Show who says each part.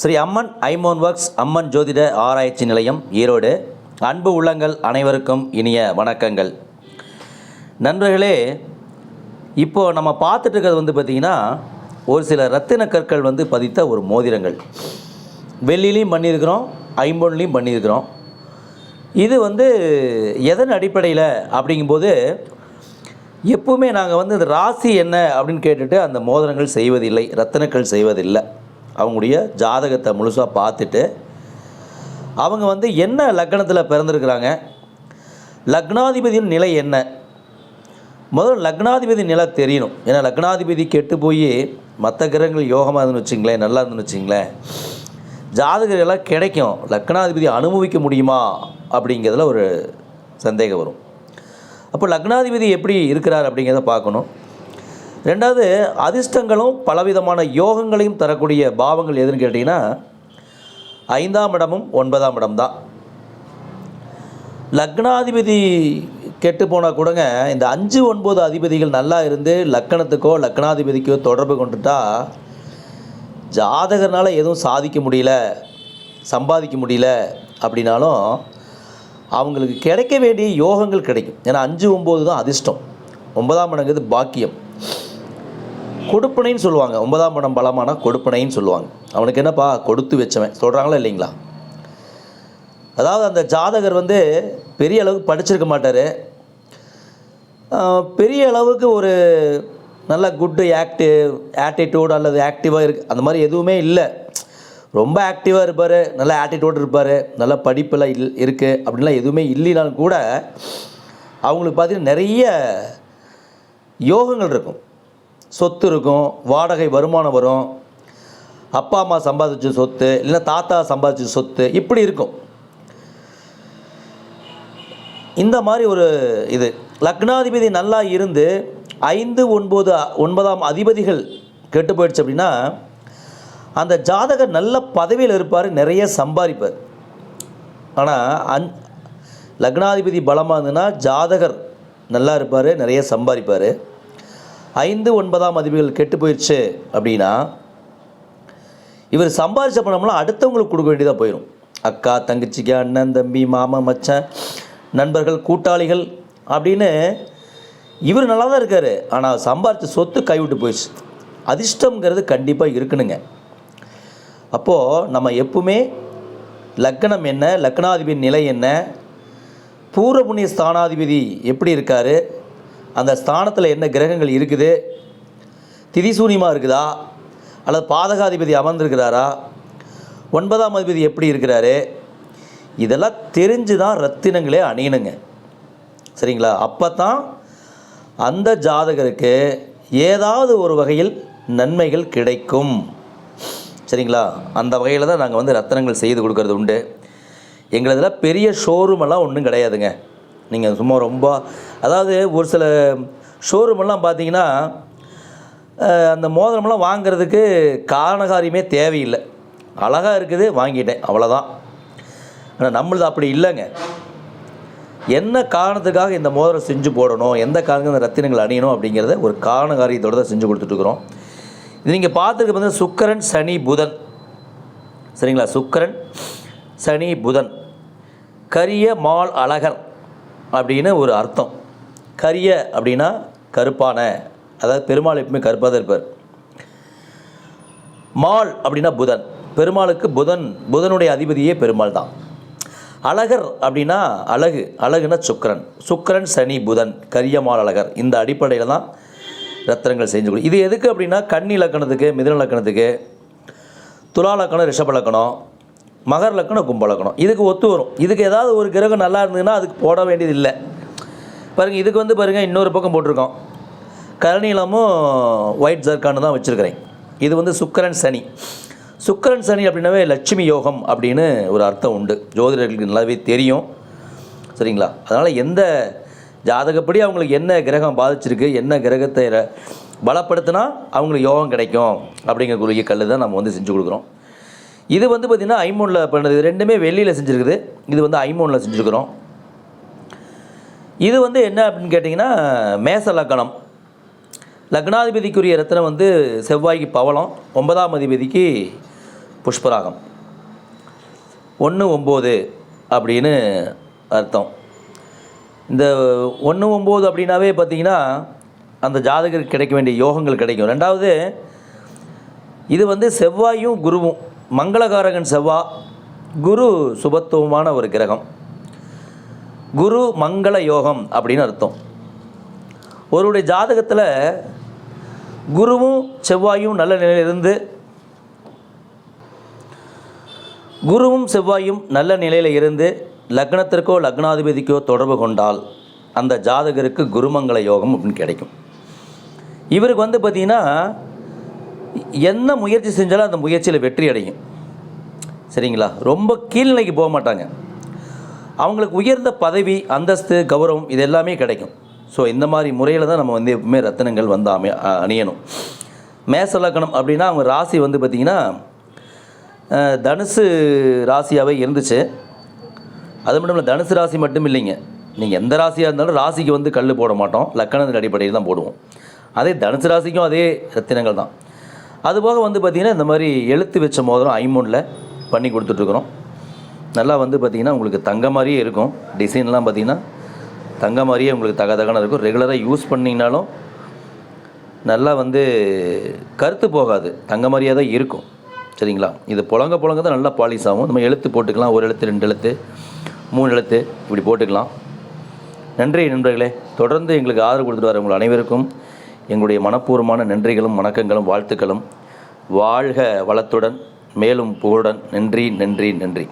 Speaker 1: ஸ்ரீ அம்மன் ஐமோன் works அம்மன் ஜோதிட ஆராய்ச்சி நிலையம் ஈரோடு. அன்பு உள்ளங்கள் அனைவருக்கும் இனிய வணக்கங்கள். நண்பர்களே, இப்போது நம்ம பார்த்துட்டு இருக்கிறது பார்த்திங்கன்னா ஒரு சில ரத்தின கற்கள் பதித்த ஒரு மோதிரங்கள். வெள்ளிலையும் பண்ணியிருக்கிறோம், ஐம்பொன்லையும் பண்ணியிருக்கிறோம். இது எதன் அடிப்படையில் அப்படிங்கும்போது எப்பவுமே நாங்கள் இந்த ராசி என்ன அப்படின்னு கேட்டுட்டு அந்த மோதிரங்கள் செய்வதில்லை, ரத்தினக்கள் செய்வதில்லை. அவங்களுடைய ஜாதகத்தை முழுசாக பார்த்துட்டு அவங்க என்ன லக்னத்தில் பிறந்திருக்கிறாங்க, லக்னாதிபதியின் நிலை என்ன, முதல்ல லக்னாதிபதி நிலை தெரியணும். ஏன்னா லக்னாதிபதி கெட்டு போய் மற்ற கிரகங்கள் யோகமாக இருந்துன்னு வச்சிங்களேன், நல்லா இருந்துன்னு வச்சிங்களேன், ஜாதகர்களெல்லாம் கிடைக்கும். லக்னாதிபதி அனுபவிக்க முடியுமா அப்படிங்கிறதுல ஒரு சந்தேகம் வரும். அப்போ லக்னாதிபதி எப்படி இருக்கிறார் அப்படிங்கிறத பார்க்கணும். ரெண்டாவது, அதிர்ஷ்டங்களும் பலவிதமான யோகங்களையும் தரக்கூடிய பாவங்கள் எதுன்னு கேட்டிங்கன்னா 5ஆம் இடமும் 9ஆம் இடம் தான். லக்னாதிபதி கெட்டு போனால் கூடங்க இந்த 5, 9 அதிபதிகள் நல்லா இருந்து லக்கணத்துக்கோ லக்னாதிபதிக்கோ தொடர்பு கொண்டுட்டா ஜாதகர்னால் எதுவும் சாதிக்க முடியல, சம்பாதிக்க முடியல அப்படின்னாலும் அவங்களுக்கு கிடைக்க வேண்டிய யோகங்கள் கிடைக்கும். ஏன்னா 5, 9 தான் அதிர்ஷ்டம், 9ஆம் இடங்கிறது பாக்கியம், கொடுப்பனைன்னு சொல்லுவாங்க. 9ஆம் இடம் பலமான கொடுப்பனைன்னு சொல்லுவாங்க. அவனுக்கு என்னப்பா கொடுத்து வச்சவன் சொல்கிறாங்களா இல்லைங்களா? அதாவது அந்த ஜாதகர் பெரிய அளவுக்கு படிச்சிருக்க மாட்டார், பெரிய அளவுக்கு ஒரு நல்ல குட்டு ஆட்டிடியூட் அல்லது ஆக்டிவாக இருக்குது அந்த மாதிரி எதுவுமே இல்லை. ரொம்ப ஆக்டிவாக இருப்பார், நல்ல ஆட்டிடியூட் இருப்பார், நல்ல படிப்பெல்லாம் இருக்குது அப்படின்லாம் எதுவுமே இல்லைனாலும் கூட அவங்களுக்கு பார்த்திங்கன்னா நிறைய யோகங்கள் இருக்கும். சொத்து இருக்கும், வாடகை வருமானம் வரும், அப்பா அம்மா சம்பாதிச்ச சொத்து இல்லைன்னா தாத்தா சம்பாதிச்ச சொத்து இப்படி இருக்கும். இந்த மாதிரி ஒரு இது லக்னாதிபதி நல்லா இருந்து 5, 9, 9ஆம் அதிபதிகள் கெட்டு போயிடுச்சு அப்படின்னா அந்த ஜாதகர் நல்ல பதவியில் இருப்பார், நிறைய சம்பாதிப்பார். ஆனால் லக்னாதிபதி பலமாக இருந்ததுன்னா ஜாதகர் நல்லா இருப்பார், நிறைய சம்பாதிப்பார். 5, 9ஆம் அதிபதிகள் கெட்டு போயிடுச்சு அப்படின்னா இவர் சம்பாதிச்ச பணம்லாம் அடுத்தவங்களுக்கு கொடுக்க வேண்டியதாக போயிடும். அக்கா, தங்கச்சிக்கு, அண்ணன், தம்பி, மாமன், மச்சான், நண்பர்கள், கூட்டாளிகள் அப்படின்னு இவர் நல்லா தான் இருக்கார். ஆனால் சம்பாதிச்ச சொத்து கைவிட்டு போயிடுச்சு. அதிர்ஷ்டங்கிறது கண்டிப்பாக இருக்கணுங்க. அப்போது நம்ம எப்பவுமே லக்னம் என்ன, லக்னாதிபதி நிலை என்ன, பூர்வ புண்ணிய ஸ்தானாதிபதி எப்படி இருக்கார், அந்த ஸ்தானத்தில் என்ன கிரகங்கள் இருக்குது, திதிசூனியமாக இருக்குதா அல்லது பாதகாதிபதி அமர்ந்திருக்கிறாரா, 9ஆம் அதிபதி எப்படி இருக்கிறாரு, இதெல்லாம் தெரிஞ்சு தான் ரத்தினங்களே அணியணுங்க. சரிங்களா? அப்போ தான் அந்த ஜாதகருக்கு ஏதாவது ஒரு வகையில் நன்மைகள் கிடைக்கும். சரிங்களா? அந்த வகையில் தான் நாங்கள் ரத்தினங்கள் செய்து கொடுக்கறது உண்டு. எங்களதில் பெரிய ஷோரூமெல்லாம் ஒன்றும் கிடையாதுங்க. நீங்கள் சும்மா ரொம்ப அதாவது ஒரு சில ஷோரூமெல்லாம் பார்த்தீங்கன்னா அந்த மோதிரமெல்லாம் வாங்கிறதுக்கு காரணகாரியமே தேவையில்லை, அழகாக இருக்குது வாங்கிட்டேன் அவ்வளோதான். ஆனால் நம்மளது அப்படி இல்லைங்க. என்ன காரணத்துக்காக இந்த மோதிரம் செஞ்சு போடணும், எந்த காரணத்துக்கு இந்த ரத்தினங்கள் அணியணும் அப்படிங்கிறத ஒரு காரணகாரியத்தோடு தான் செஞ்சு கொடுத்துட்ருக்குறோம். இது நீங்கள் பார்த்துருக்க சுக்கிரன், சனி, புதன். சரிங்களா? சுக்கிரன், சனி, புதன், கரிய மால் அழகர் அப்படின்னு ஒரு அர்த்தம். கரிய அப்படின்னா கருப்பான, அதாவது பெருமாள் எப்பவுமே கருப்பாக தான் இருப்பார். மால் அப்படின்னா புதன், பெருமாளுக்கு புதனுடைய அதிபதியே பெருமாள் தான். அழகர் அப்படின்னா அழகு, அழகுன்னா சுக்கிரன், சுக்கிரன், சனி, புதன், கரிய மால் அழகர். இந்த அடிப்படையில் தான் ரத்தினங்கள் செஞ்சு கொடு. இது எதுக்கு அப்படின்னா கன்னி லக்கணத்துக்கு, மிதுன லக்கணத்துக்கு, துலா லக்கணம், ரிஷப லக்கணம், மகர் லக்கணம், கும்ப லக்கணம் இதுக்கு ஒத்து வரும். இதுக்கு ஏதாவது ஒரு கிரகம் நல்லா இருந்ததுன்னா அதுக்கு போட வேண்டியது இல்லை. பாருங்கள், இதுக்கு பாருங்கள் இன்னொரு பக்கம் போட்டிருக்கோம், கருநீலமும் ஒயிட் ஜர்கான்னு தான் வச்சுருக்கிறேன். இது சுக்கிரன், சனி. சுக்கிரன், சனி அப்படின்னாவே லட்சுமி யோகம் அப்படின்னு ஒரு அர்த்தம் உண்டு, ஜோதிடர்களுக்கு நல்லாவே தெரியும். சரிங்களா? அதனால் எந்த ஜாதகப்படி அவங்களுக்கு என்ன கிரகம் பாதிச்சிருக்கு, என்ன கிரகத்தை பலப்படுத்தினா அவங்களுக்கு யோகம் கிடைக்கும் அப்படிங்கக்கூடிய கல் தான் நம்ம செஞ்சு கொடுக்குறோம். இது பார்த்திங்கன்னா ஐமோனில் பண்ணது. இது ரெண்டுமே வெள்ளியில் செஞ்சுருக்குது. இது ஐமோனில் செஞ்சுருக்குறோம். இது என்ன அப்படின்னு கேட்டிங்கன்னா மேச லக்கணம். லக்னாதிபதிக்குரிய ரத்தினம் செவ்வாய்க்கு பவளம், 9ஆம் அதிபதிக்கு புஷ்பராகம். 1-9 அப்படின்னு அர்த்தம். இந்த 1-9 அப்படின்னாவே பார்த்திங்கன்னா அந்த ஜாதகருக்கு கிடைக்க வேண்டிய யோகங்கள் கிடைக்கும். ரெண்டாவது, இது வந்து செவ்வாயும் குருவும், மங்களகாரகன் செவ்வாய், குரு சுபத்துவமான ஒரு கிரகம். குரு மங்கள யோகம் அப்படின்னு அர்த்தம். ஒருவருடைய ஜாதகத்தில் குருவும் செவ்வாயும் நல்ல நிலையில் இருந்து லக்னத்திற்கோ லக்னாதிபதிக்கோ தொடர்பு கொண்டால் அந்த ஜாதகருக்கு குருமங்கள யோகம் அப்படின்னு கிடைக்கும். இவருக்கு வந்து பார்த்திங்கன்னா என்ன முயற்சி செஞ்சாலும் அந்த முயற்சியில் வெற்றி அடையும். சரிங்களா? ரொம்ப கீழ்நிலைக்கு போக மாட்டாங்க. அவங்களுக்கு உயர்ந்த பதவி, அந்தஸ்து, கௌரவம் இது எல்லாமே கிடைக்கும். ஸோ இந்த மாதிரி முறையில் தான் நம்ம வந்து எப்பவுமே ரத்தினங்கள் வந்து அணியணும். மேச லக்னம் அப்படின்னா அவங்க ராசி வந்து பார்த்திங்கன்னா தனுசு ராசியாகவே இருந்துச்சு. அது மட்டும் இல்லை, தனுசு ராசி மட்டும் இல்லைங்க, நீங்கள் எந்த ராசியாக இருந்தாலும் ராசிக்கு வந்து கல் போட மாட்டோம், லக்கணத்தின் அடிப்படையில் தான் போடுவோம். அதே தனுசு ராசிக்கும் அதே ரத்தினங்கள் தான். அதுபோக வந்து பார்த்திங்கன்னா இந்த மாதிரி எழுத்து வச்ச மோதிரம் ஐமோனில் பண்ணி கொடுத்துட்ருக்குறோம். நல்லா வந்து பார்த்திங்கன்னா உங்களுக்கு தங்க மாதிரியே இருக்கும். டிசைன்லாம் பார்த்திங்கன்னா தங்க மாதிரியே உங்களுக்கு தகதகன இருக்கும். ரெகுலராக யூஸ் பண்ணிங்கனாலும் நல்லா வந்து கருத்து போகாது, தங்க மாதிரியே தான் இருக்கும். சரிங்களா? இது புழங்க தான் நல்லா பாலிஷ் ஆகும். நம்ம எழுத்து போட்டுக்கலாம், 1 எழுத்து, 2 எழுத்து, 3 எழுத்து இப்படி போட்டுக்கலாம். நன்றி நண்பர்களே. தொடர்ந்து எங்களுக்கு ஆதரவு கொடுத்துட்டு வர உங்கள் அனைவருக்கும் எங்களுடைய மனப்பூர்வமான நன்றிகளும் வணக்கங்களும் வாழ்த்துக்களும். வாழ்க வளத்துடன், மேலும் புகழுடன். நன்றி நன்றி நன்றி.